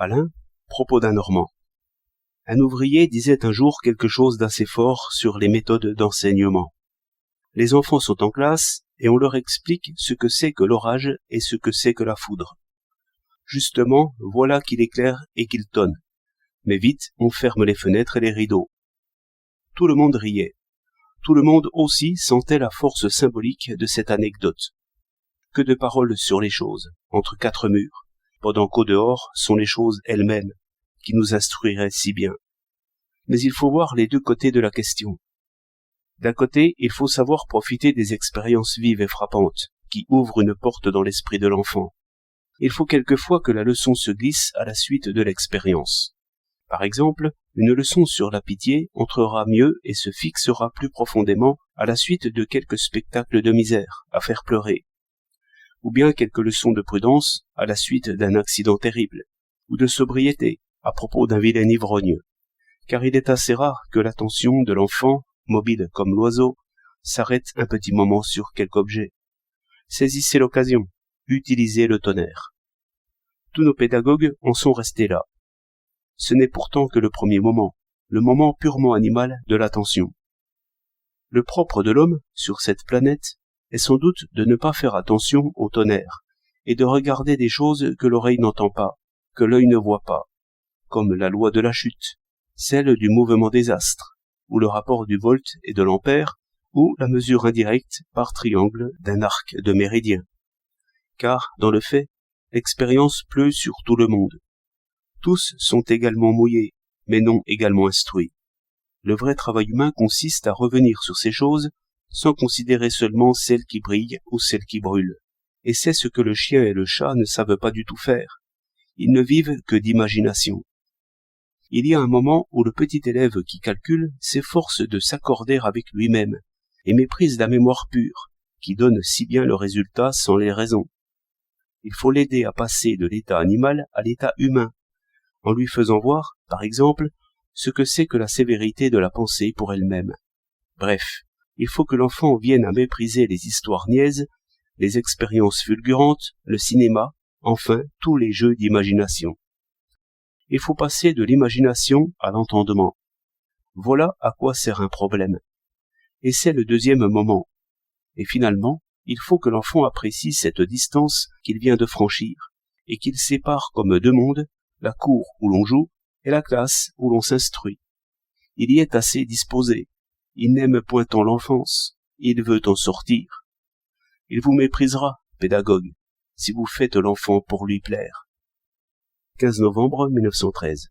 Alain, propos d'un Normand. Un ouvrier disait un jour quelque chose d'assez fort sur les méthodes d'enseignement. Les enfants sont en classe et on leur explique ce que c'est que l'orage et ce que c'est que la foudre. Justement, voilà qu'il éclaire et qu'il tonne. Mais vite, on ferme les fenêtres et les rideaux. Tout le monde riait. Tout le monde aussi sentait la force symbolique de cette anecdote. Que de paroles sur les choses, entre quatre murs, pendant qu'au dehors sont les choses elles-mêmes, qui nous instruiraient si bien. Mais il faut voir les deux côtés de la question. D'un côté, il faut savoir profiter des expériences vives et frappantes, qui ouvrent une porte dans l'esprit de l'enfant. Il faut quelquefois que la leçon se glisse à la suite de l'expérience. Par exemple, une leçon sur la pitié entrera mieux et se fixera plus profondément à la suite de quelques spectacles de misère, à faire pleurer. Ou bien quelques leçons de prudence à la suite d'un accident terrible, ou de sobriété à propos d'un vilain ivrogne. Car il est assez rare que l'attention de l'enfant, mobile comme l'oiseau, s'arrête un petit moment sur quelque objet. Saisissez l'occasion, utilisez le tonnerre. Tous nos pédagogues en sont restés là. Ce n'est pourtant que le premier moment, le moment purement animal de l'attention. Le propre de l'homme, sur cette planète, est sans doute de ne pas faire attention au tonnerre, et de regarder des choses que l'oreille n'entend pas, que l'œil ne voit pas, comme la loi de la chute, celle du mouvement des astres, ou le rapport du volt et de l'ampère, ou la mesure indirecte par triangle d'un arc de méridien. Car, dans le fait, l'expérience pleut sur tout le monde. Tous sont également mouillés, mais non également instruits. Le vrai travail humain consiste à revenir sur ces choses sans considérer seulement celles qui brillent ou celles qui brûlent. Et c'est ce que le chien et le chat ne savent pas du tout faire. Ils ne vivent que d'imagination. Il y a un moment où le petit élève qui calcule s'efforce de s'accorder avec lui-même et méprise la mémoire pure, qui donne si bien le résultat sans les raisons. Il faut l'aider à passer de l'état animal à l'état humain, en lui faisant voir, par exemple, ce que c'est que la sévérité de la pensée pour elle-même. Bref, il faut que l'enfant vienne à mépriser les histoires niaises, les expériences fulgurantes, le cinéma, enfin tous les jeux d'imagination. Il faut passer de l'imagination à l'entendement. Voilà à quoi sert un problème. Et c'est le deuxième moment. Et finalement, il faut que l'enfant apprécie cette distance qu'il vient de franchir, et qu'il sépare comme deux mondes, la cour où l'on joue et la classe où l'on s'instruit. Il y est assez disposé. Il n'aime point tant l'enfance. Il veut en sortir. Il vous méprisera, pédagogue, si vous faites l'enfant pour lui plaire. 15 novembre 1913.